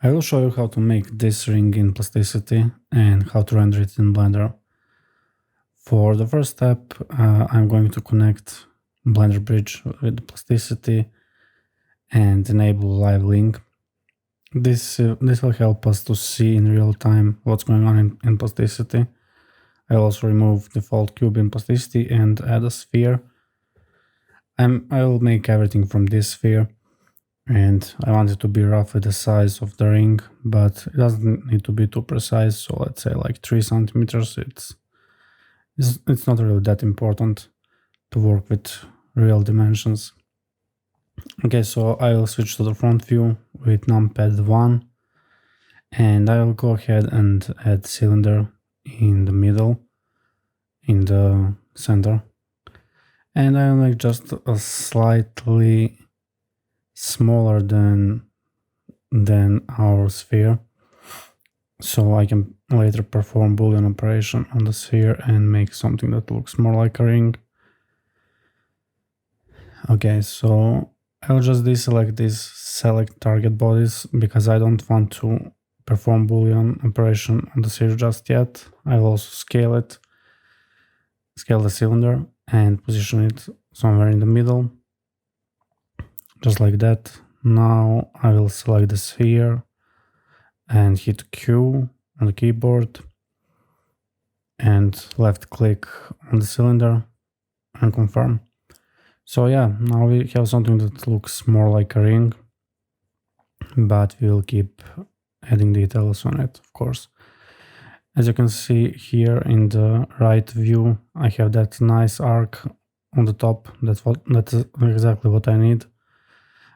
I will show you how to make this ring in Plasticity and how to render it in Blender. For the first step, I'm going to connect Blender Bridge with Plasticity and enable live link. This will help us to see in real time what's going on in Plasticity. I'll also remove default cube in Plasticity and add a sphere. I will make everything from this sphere, and I want it to be roughly the size of the ring, but it doesn't need to be too precise. So let's say like 3 centimeters. It's not really that important to work with real dimensions. Okay, so I will switch to the front view with numpad 1, and I will go ahead and add cylinder in the middle, in the center, and I will make just a slightly smaller than our sphere, so I can later perform Boolean operation on the sphere and make something that looks more like a ring. Okay, so I'll just deselect these select target bodies because I don't want to perform Boolean operation on the sphere just yet. I'll also scale the cylinder and position it somewhere in the middle, just like that. Now I will select the sphere and hit Q on the keyboard and left click on the cylinder and confirm. So yeah, now we have something that looks more like a ring, but we will keep adding details on it, of course. As you can see here in the right view, I have that nice arc on the top. That's exactly what I need.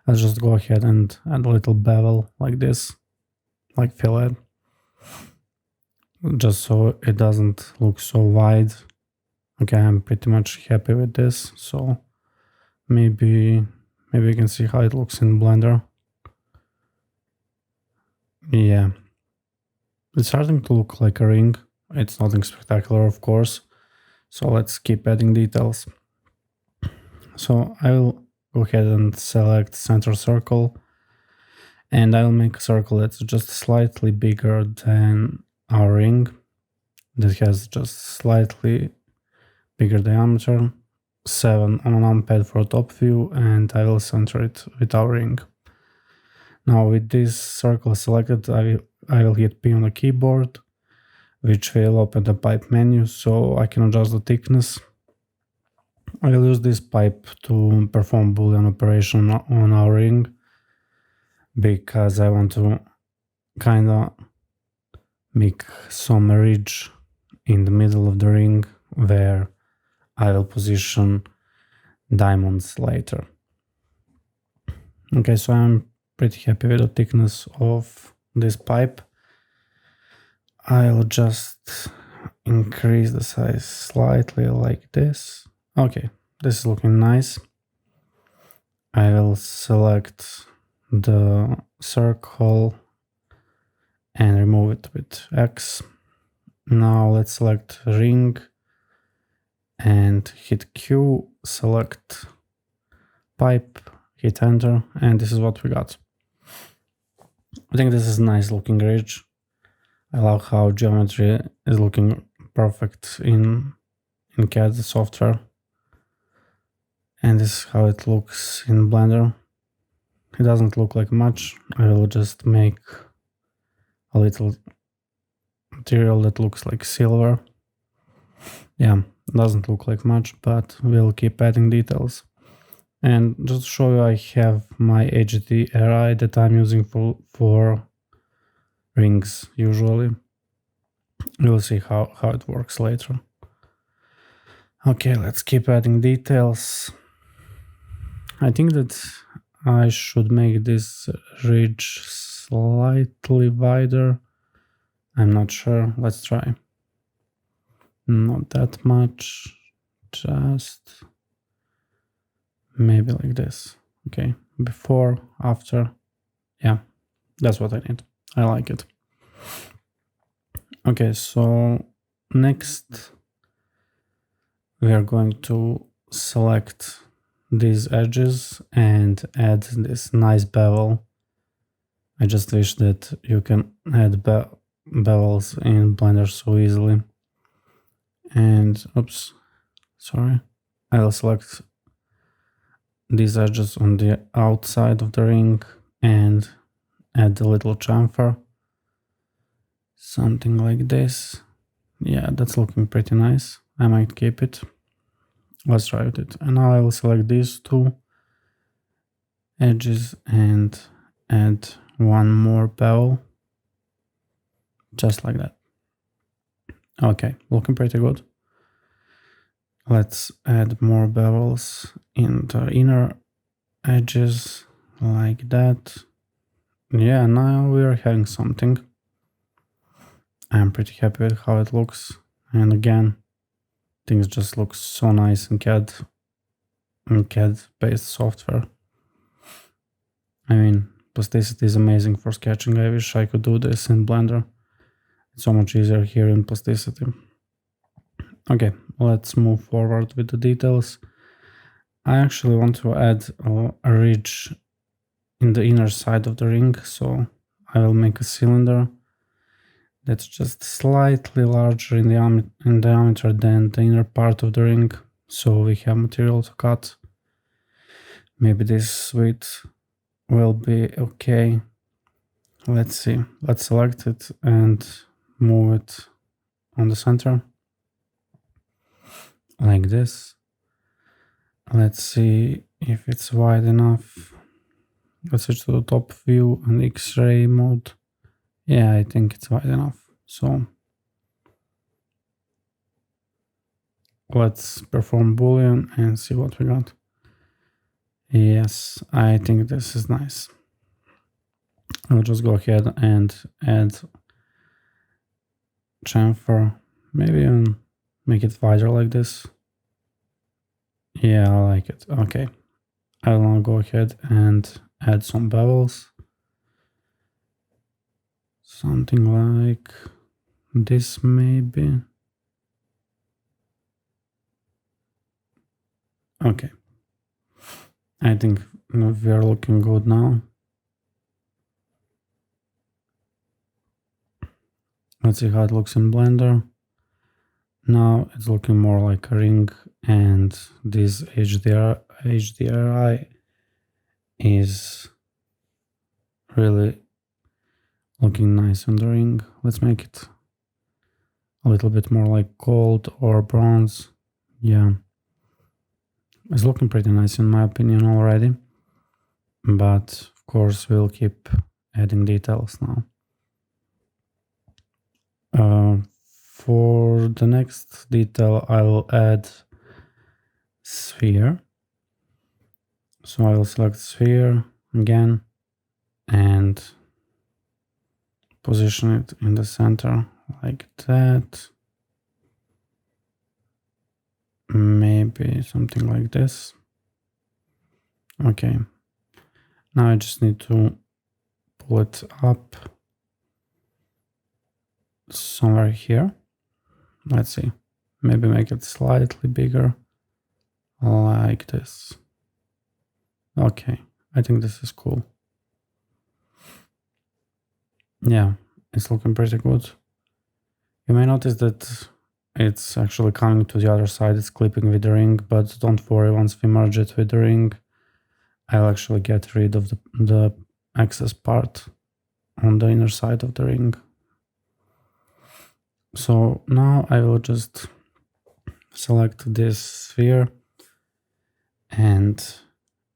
I'll just go ahead and add a little bevel like this, like fillet, just so it doesn't look so wide. Okay, I'm pretty much happy with this. So maybe we can see how it looks in Blender. Yeah, it's starting to look like a ring. It's nothing spectacular, of course. So let's keep adding details. So I will go ahead and select center circle, and I'll make a circle that's just slightly bigger than our ring, that has just slightly bigger diameter, 7 on a numpad for a top view, and I will center it with our ring. Now with this circle selected, I will hit P on the keyboard, which will open the pipe menu so I can adjust the thickness. I will use this pipe to perform Boolean operation on our ring, because I want to kinda make some ridge in the middle of the ring where I will position diamonds later. Okay, so I'm pretty happy with the thickness of this pipe. I'll just increase the size slightly like this. Okay, this is looking nice. I will select the circle and remove it with X. Now let's select ring and hit Q, select pipe, hit enter, and this is what we got. I think this is a nice looking ridge. I love how geometry is looking perfect in CAD software. And this is how it looks in Blender. It doesn't look like much. I will just make a little material that looks like silver. Yeah, doesn't look like much, but we'll keep adding details. And just to show you, I have my AGT array that I'm using for rings usually. We'll see how it works later. Okay, let's keep adding details. I think that I should make this ridge slightly wider. I'm not sure. Let's try. Not that much, just maybe like this. Okay, before, after. Yeah, that's what I need. I like it. Okay, so next we are going to select these edges and add this nice bevel I just wish that you can add bevels in Blender so easily. And oops, sorry. I'll select these edges on the outside of the ring and add a little chamfer. Something like this. Yeah, that's looking pretty nice. I might keep it. Let's try with it. And now I will select these two edges and add one more bevel. Just like that. Okay, looking pretty good. Let's add more bevels in the inner edges like that. Yeah, now we are having something. I'm pretty happy with how it looks. And again, things just look so nice in CAD-based software. I mean, Plasticity is amazing for sketching. I wish I could do this in Blender. It's so much easier here in Plasticity. Okay, let's move forward with the details. I actually want to add a ridge in the inner side of the ring, so I will make a cylinder that's just slightly larger in diameter than the inner part of the ring, so we have material to cut. Maybe this width will be okay. Let's see. Let's select it and move it on the center like this. Let's see if it's wide enough. Let's switch to the top view and X-ray mode. Yeah, I think it's wide enough. So let's perform Boolean and see what we got. Yes, I think this is nice. I'll just go ahead and add chamfer. Maybe even make it wider like this. Yeah, I like it. Okay. I'll now go ahead and add some bevels. Something like this maybe. Okay. I think we are looking good now. Let's see how it looks in Blender. Now it's looking more like a ring, and this HDRI is really looking nice on the ring. Let's make it a little bit more like gold or bronze. Yeah, it's looking pretty nice in my opinion already, but of course we'll keep adding details now. For the next detail, I will add sphere. So I will select sphere again and position it in the center like that. Maybe something like this. Okay. Now I just need to pull it up somewhere here. Let's see. Maybe make it slightly bigger like this. Okay. I think this is cool. Yeah, it's looking pretty good. You may notice that it's actually coming to the other side, it's clipping with the ring, but don't worry, once we merge it with the ring, I'll actually get rid of the excess part on the inner side of the ring. So now I will just select this sphere and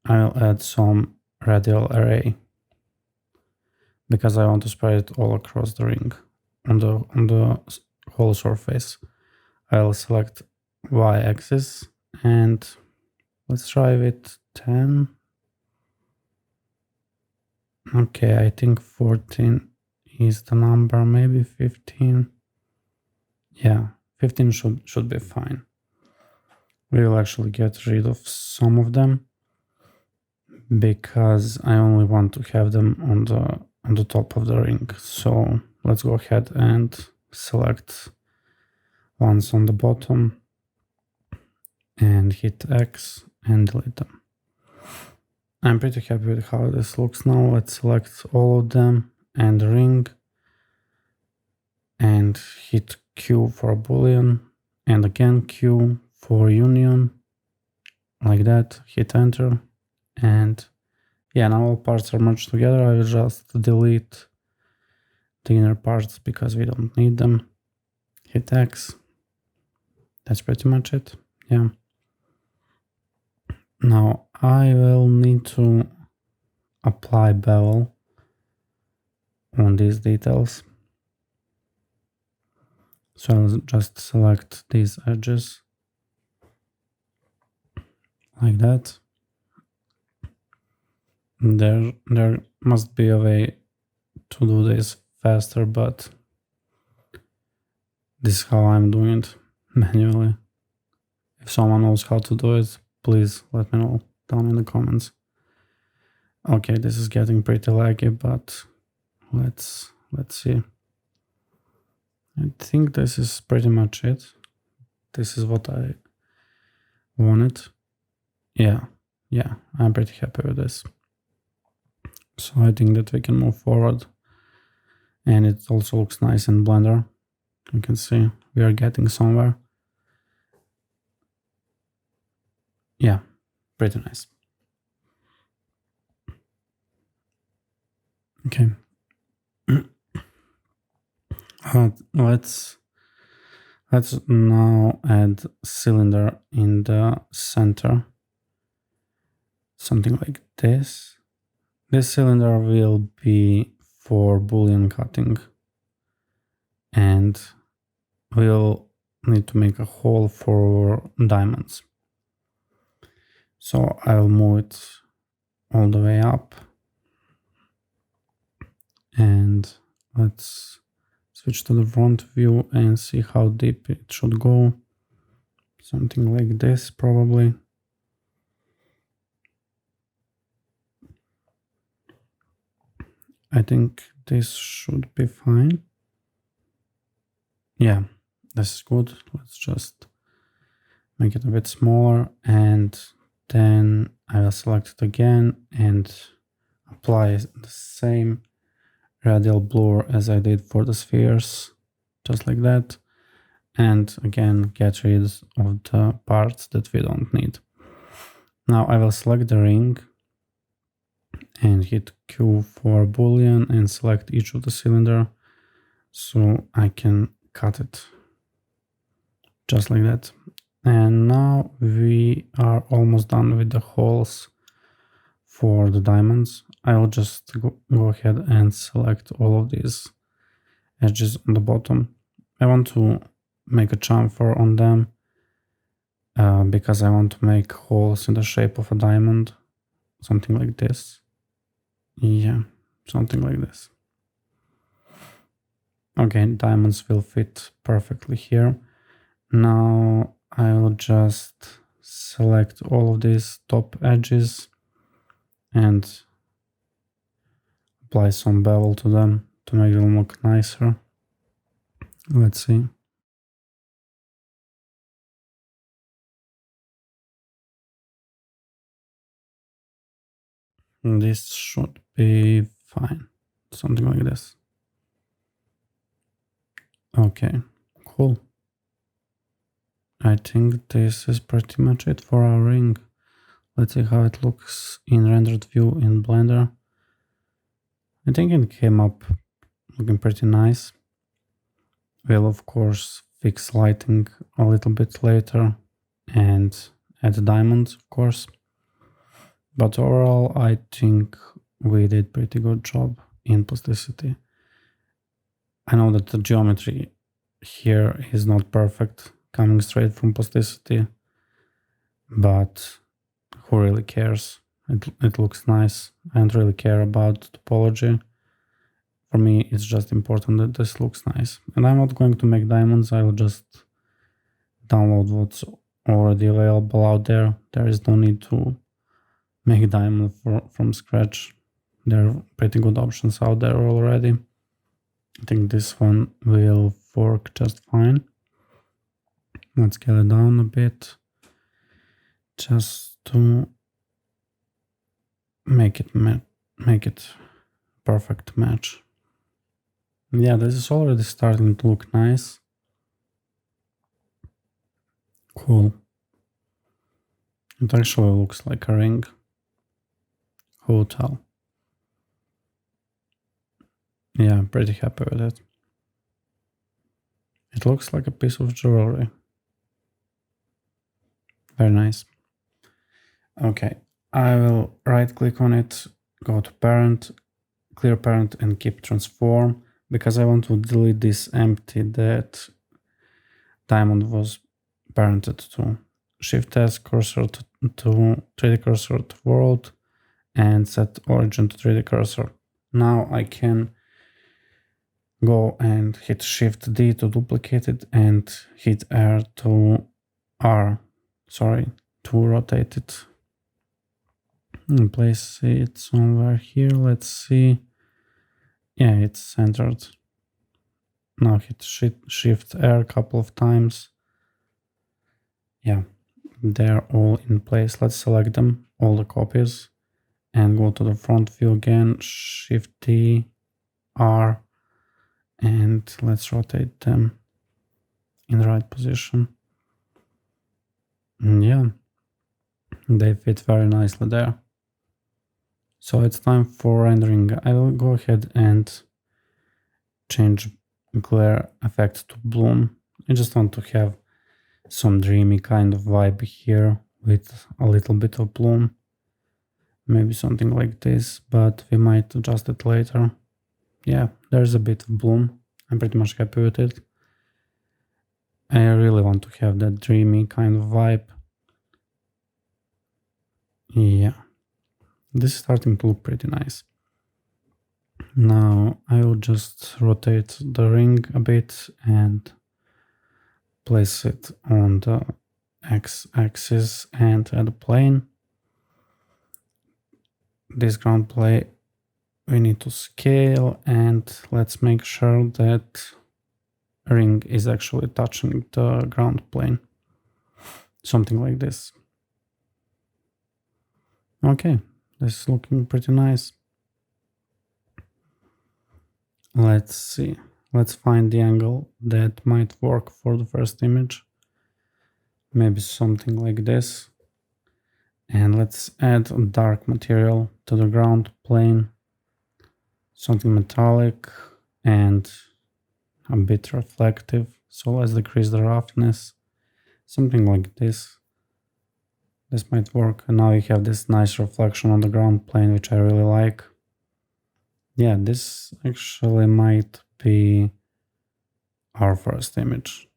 I'll add some radial array because I want to spread it all across the ring on the whole surface. I'll select y-axis and let's try with 10. Okay, I think 14 is the number, maybe 15. Yeah, 15 should be fine. We will actually get rid of some of them because I only want to have them on the top of the ring. So let's go ahead and select ones on the bottom and hit X and delete them. I'm pretty happy with how this looks now. Let's select all of them and ring and hit Q for Boolean and again Q for union, like that, hit enter. And yeah, now all parts are merged together. I will just delete the inner parts because we don't need them. Hit X. That's pretty much it. Yeah. Now I will need to apply bevel on these details. So I'll just select these edges like that. There must be a way to do this faster, but this is how I'm doing it manually. If someone knows how to do it, please let me know down in the comments. Okay, this is getting pretty laggy, but let's see. I think this is pretty much it. This is what I wanted. Yeah, I'm pretty happy with this. So I think that we can move forward. And it also looks nice in Blender. You can see we are getting somewhere. Yeah, pretty nice. Okay. Let's now add cylinder in the center. Something like this. This cylinder will be for Boolean cutting. And we'll need to make a hole for diamonds. So I'll move it all the way up. And let's switch to the front view and see how deep it should go. Something like this, probably. I think this should be fine. Yeah, this is good. Let's just make it a bit smaller, and then I will select it again and apply the same radial blur as I did for the spheres, just like that. And again, get rid of the parts that we don't need. Now I will select the ring and hit Q for Boolean and select each of the cylinder so I can cut it just like that. And now we are almost done with the holes for the diamonds. I will just go ahead and select all of these edges on the bottom. I want to make a chamfer on them because I want to make holes in the shape of a diamond, something like this. Yeah, something like this. Okay, diamonds will fit perfectly here. Now I will just select all of these top edges and apply some bevel to them to make them look nicer. Let's see. This should be fine. Something like this. Okay, cool. I think this is pretty much it for our ring. Let's see how it looks in rendered view in Blender. I think it came up looking pretty nice. We'll of course fix lighting a little bit later and add diamonds, of course. But overall, I think we did pretty good job in Plasticity. I know that the geometry here is not perfect, coming straight from Plasticity, but who really cares? It looks nice. I don't really care about topology. For me, it's just important that this looks nice. And I'm not going to make diamonds. I will just download what's already available out there. There is no need to make diamond from scratch. There are pretty good options out there already. I think this one will work just fine. Let's scale it down a bit just to make it perfect match. Yeah, this is already starting to look nice. Cool. It actually looks like a ring. Hotel. Yeah, I'm pretty happy with it. It looks like a piece of jewelry. Very nice. Okay, I will right click on it, go to parent, clear parent and keep transform, because I want to delete this empty that diamond was parented to. Shift S cursor to 3D cursor to world and set origin to 3D cursor. Now I can go and hit Shift D to duplicate it and hit R to rotate it. And place it somewhere here. Let's see. Yeah, it's centered. Now hit Shift R a couple of times. Yeah, they're all in place. Let's select them, all the copies, and go to the front view again, Shift D, R, and let's rotate them in the right position. And yeah, they fit very nicely there. So it's time for rendering. I will go ahead and change glare effect to bloom. I just want to have some dreamy kind of vibe here with a little bit of bloom. Maybe something like this, but we might adjust it later. Yeah, there's a bit of bloom. I'm pretty much happy with it. I really want to have that dreamy kind of vibe. Yeah, this is starting to look pretty nice. Now I will just rotate the ring a bit and place it on the x-axis and add a plane. This ground plane we need to scale, and let's make sure that ring is actually touching the ground plane. Something like this. Okay, this is looking pretty nice. Let's see. Let's find the angle that might work for the first image. Maybe something like this. And let's add a dark material to the ground plane. Something metallic and a bit reflective. So let's decrease the roughness. Something like this. This might work. And now you have this nice reflection on the ground plane, which I really like. Yeah, this actually might be our first image.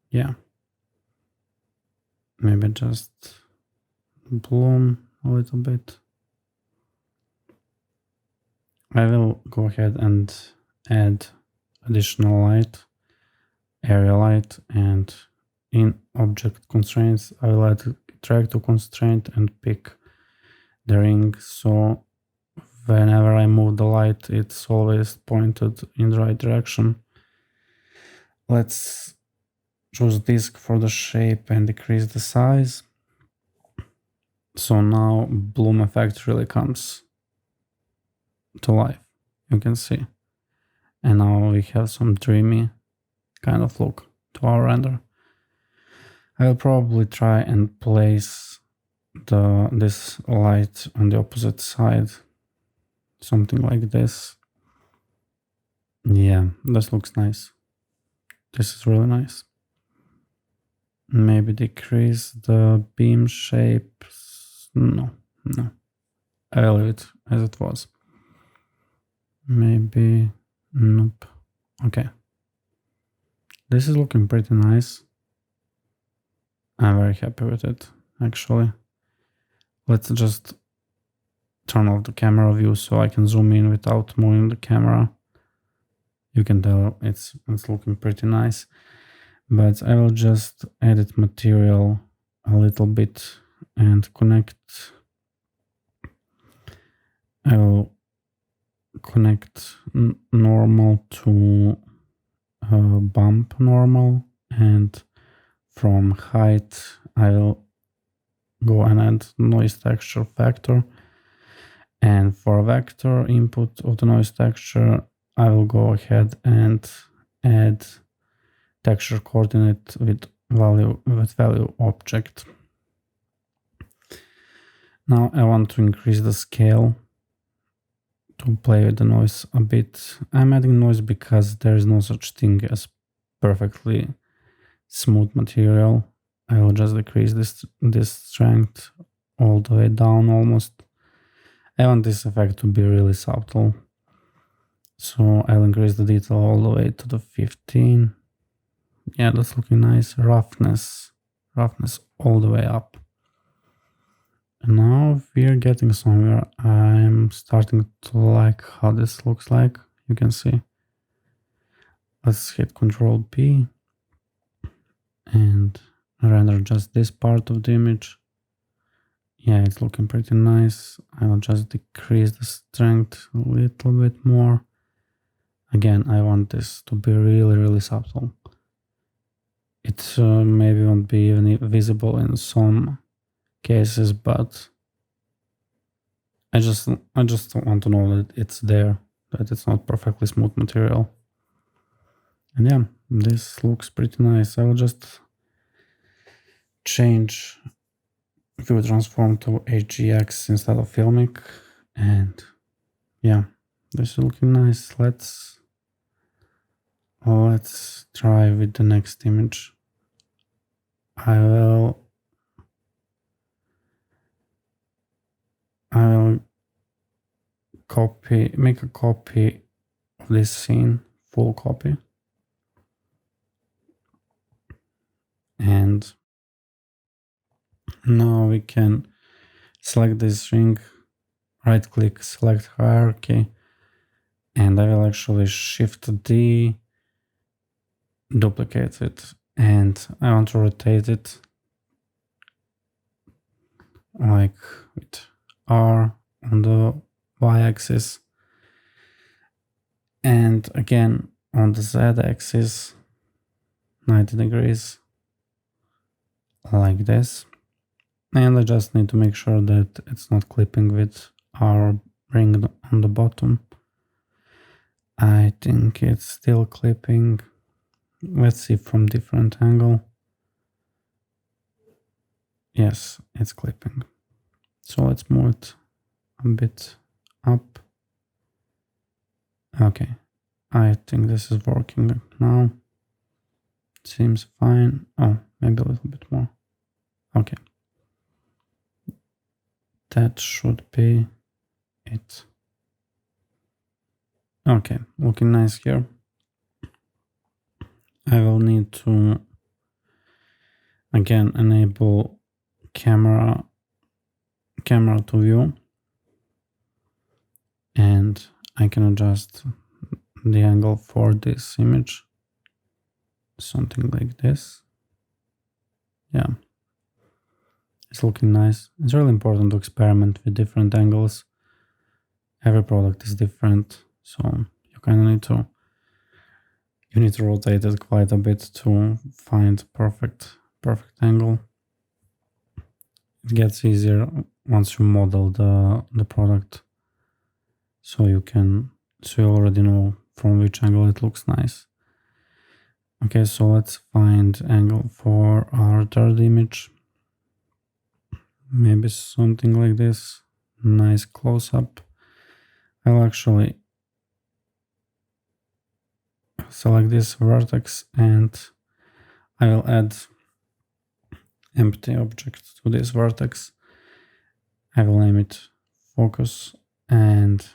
Yeah. Maybe just bloom a little bit. I will go ahead and add additional light, area light, and in object constraints, I will add drag to constraint and pick the ring. So whenever I move the light, it's always pointed in the right direction. Let's choose disk for the shape and decrease the size. So now bloom effect really comes to life, you can see. And now we have some dreamy kind of look to our render. I'll probably try and place this light on the opposite side. Something like this. Yeah, this looks nice. This is really nice. Maybe decrease the beam shapes. No. I will leave it as it was. Maybe, nope. Okay. This is looking pretty nice. I'm very happy with it, actually. Let's just turn off the camera view so I can zoom in without moving the camera. You can tell it's looking pretty nice. But I will just edit material a little bit and connect. I will connect normal to bump normal, and from height I will go and add noise texture factor And for vector input of the noise texture, I will go ahead and add texture coordinate with value object. Now I want to increase the scale to play with the noise a bit. I'm adding noise because there is no such thing as perfectly smooth material. I will just decrease this strength all the way down almost. I want this effect to be really subtle. So I'll increase the detail all the way to the 15. Yeah, that's looking nice. Roughness all the way up. And now we're getting somewhere. I'm starting to like how this looks like. You can see. Let's hit Control P and render just this part of the image. Yeah, it's looking pretty nice. I will just decrease the strength a little bit more. Again, I want this to be really subtle. It maybe won't be even visible in some cases, but I just want to know that it's there, that it's not perfectly smooth material. And yeah, this looks pretty nice. I will just change view transform to HGX instead of filmic, and yeah, this is looking nice. Let's try with the next image. I will make a copy of this scene, full copy, and now we can select this ring, right click, select hierarchy, and I will actually shift D, duplicate it, and I want to rotate it like with R on the y-axis, and again on the z-axis 90 degrees like this. And I just need to make sure that it's not clipping with our ring on the bottom. I think it's still clipping. Let's see from different angle. Yes, it's clipping. So let's move it a bit up. Okay, I think this is working now. Seems fine. Oh, maybe a little bit more. Okay. That should be it. Okay, looking nice here. I will need to again enable camera to view, and I can adjust the angle for this image, something like this. Yeah, it's looking nice. It's really important to experiment with different angles. Every product is different, so you kind of need to rotate it quite a bit to find perfect angle. It gets easier once you model the product, so you already know from which angle it looks nice. Okay, so let's find angle for our third image. Maybe something like this. Nice close-up. I'll actually select this vertex and I will add empty object to this vertex. I will name it focus and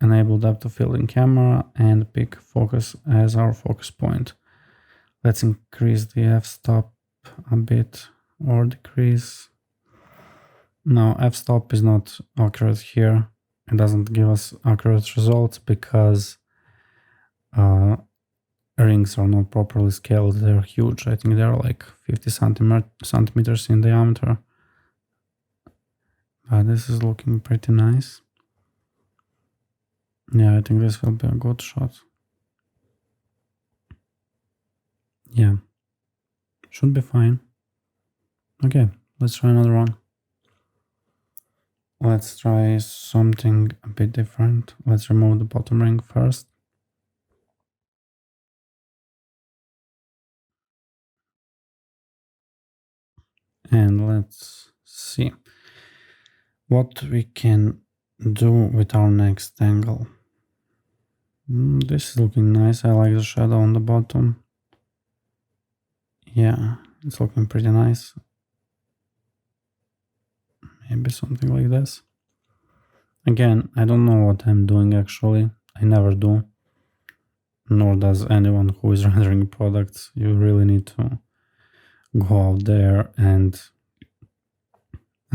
enable depth of field in camera and pick focus as our focus point. Let's increase the f-stop a bit or decrease. No, f-stop is not accurate here. It doesn't give us accurate results because rings are not properly scaled. They're huge. I think they're like 50 centimeters in diameter. But this is looking pretty nice. Yeah, I think this will be a good shot. Yeah, should be fine. Okay, let's try another one. Let's try something a bit different. Let's remove the bottom ring first. And let's see what we can do with our next angle. This is looking nice. I like the shadow on the bottom. Yeah, it's looking pretty nice. Maybe something like this. Again, I don't know what I'm doing actually. I never do. Nor does anyone who is rendering products. You really need to go out there and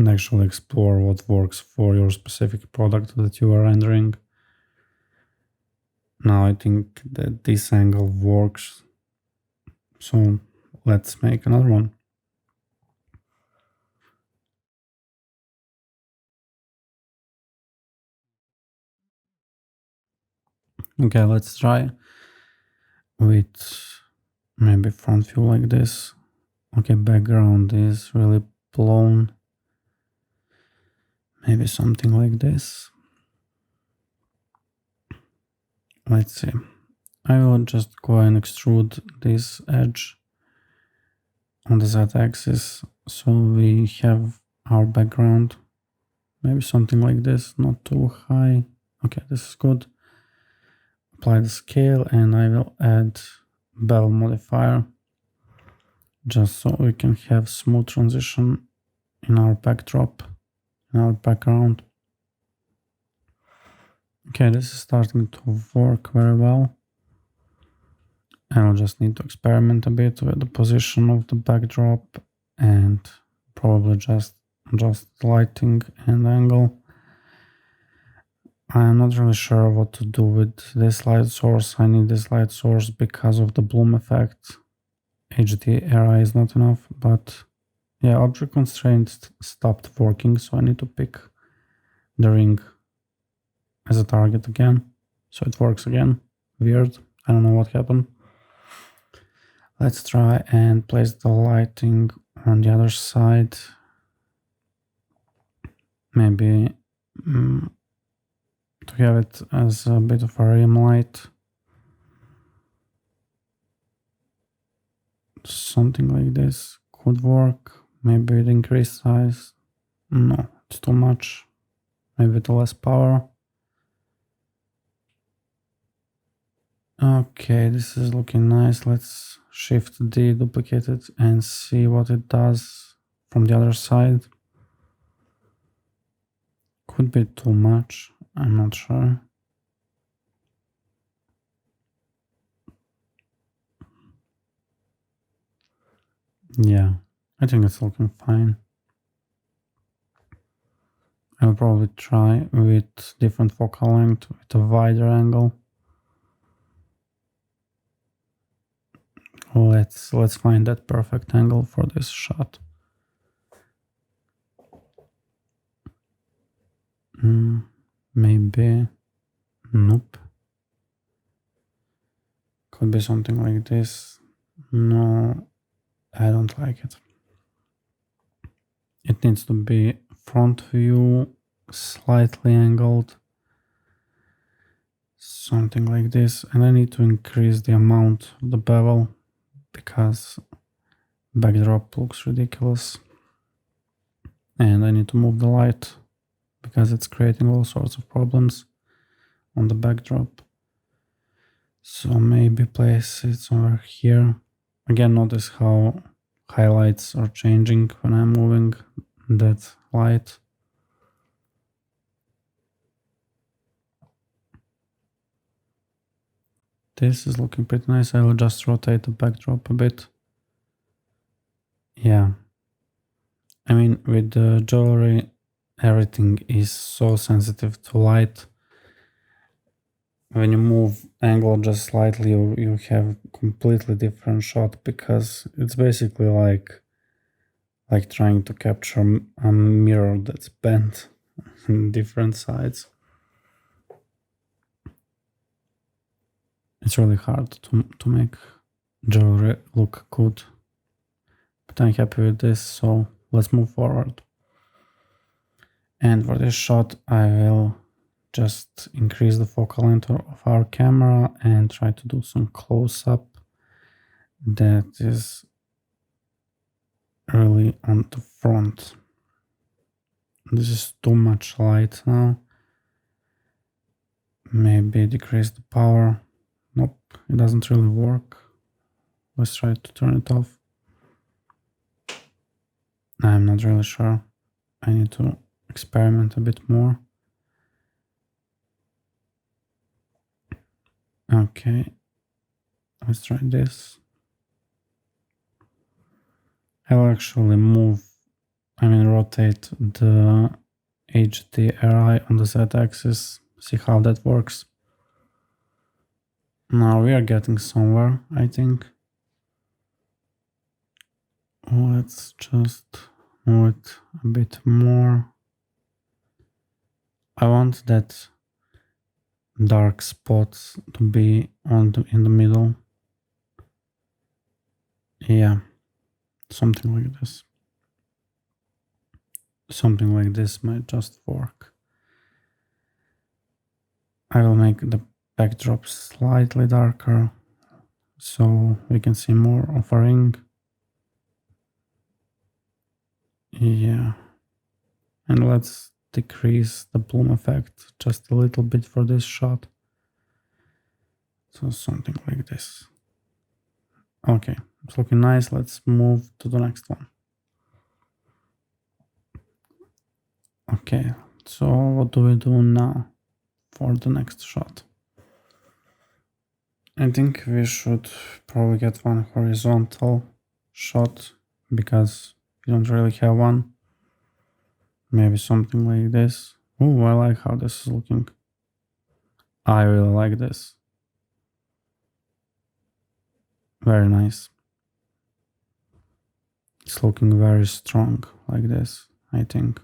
actually explore what works for your specific product that you are rendering. Now I think that this angle works. So let's make another one. Okay, let's try with maybe front view like this. Okay, background is really blown. Maybe something like this. Let's see. I will just go and extrude this edge on the z-axis so we have our background. Maybe something like this, not too high. Okay, this is good. Apply the scale and I will add bevel modifier just so we can have smooth transition in our backdrop, in our background. Okay, this is starting to work very well. I'll just need to experiment a bit with the position of the backdrop and probably just lighting and angle. I'm not really sure what to do with this light source. I need this light source because of the bloom effect. HDRI is not enough, but yeah, object constraint stopped working, so I need to pick the ring as a target again. So it works again. Weird. I don't know what happened. Let's try and place the lighting on the other side. Maybe to have it as a bit of a rim light. Something like this could work. Maybe with increased size. No, it's too much. Maybe with less power. Okay, this is looking nice. Let's shift D, duplicate it, and see what it does from the other side. Could be too much. I'm not sure. Yeah, I think it's looking fine. I'll probably try with different focal length, with a wider angle. Let's find that perfect angle for this shot. Maybe, nope. Could be something like this. No, I don't like it. It needs to be front view, slightly angled. Something like this. And I need to increase the amount of the bevel because backdrop looks ridiculous. And I need to move the light because it's creating all sorts of problems on the backdrop. So maybe place it over here. Again, notice how highlights are changing when I'm moving that light. This is looking pretty nice. I will just rotate the backdrop a bit. Yeah. I mean, with the jewelry, everything is so sensitive to light. When you move angle just slightly, you have completely different shot because it's basically like trying to capture a mirror that's bent in different sides. It's really hard to make jewelry look good. But I'm happy with this, so let's move forward. And for this shot, I will just increase the focal length of our camera and try to do some close-up that is really on the front. This is too much light now. Maybe decrease the power. Nope, it doesn't really work. Let's try to turn it off. I'm not really sure. I need to experiment a bit more. Okay, let's try this. I'll actually rotate the HDRI on the Z-axis, see how that works. Now we are getting somewhere, I think. Let's just move it a bit more. I want that dark spots to be in the middle. Yeah, something like this. Something like this might just work. I will make the backdrop slightly darker so we can see more of a ring. Yeah, and let's decrease the bloom effect just a little bit for this shot. So something like this. Okay, it's looking nice. Let's move to the next one. Okay, so what do we do now for the next shot? I think we should probably get one horizontal shot because we don't really have one. Maybe something like this. Oh, I like how this is looking. I really like this. Very nice. It's looking very strong like this, I think.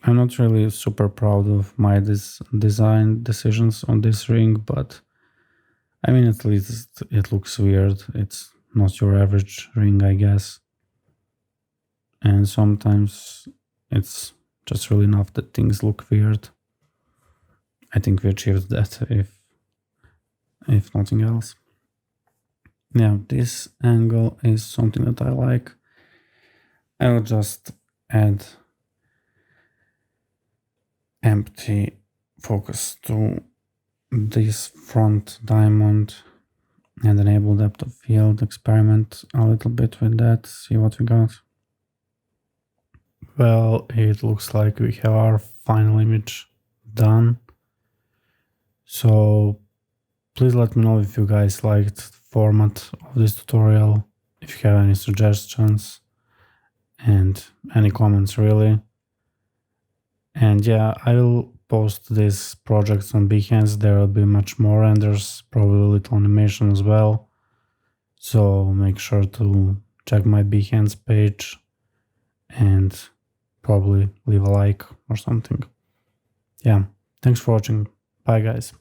I'm not really super proud of my design decisions on this ring, but I mean, at least it looks weird. It's not your average ring, I guess. And sometimes it's just really enough that things look weird. I think we achieved that, if nothing else. Yeah, this angle is something that I like. I will just add empty focus to this front diamond and enable depth of field, experiment a little bit with that, see what we got. Well, it looks like we have our final image done. So please let me know if you guys liked the format of this tutorial, if you have any suggestions and any comments really. And yeah, I will post these projects on Behance. There will be much more and there's probably a little animation as well. So make sure to check my Behance page and probably leave a like or something. Yeah, thanks for watching. Bye guys.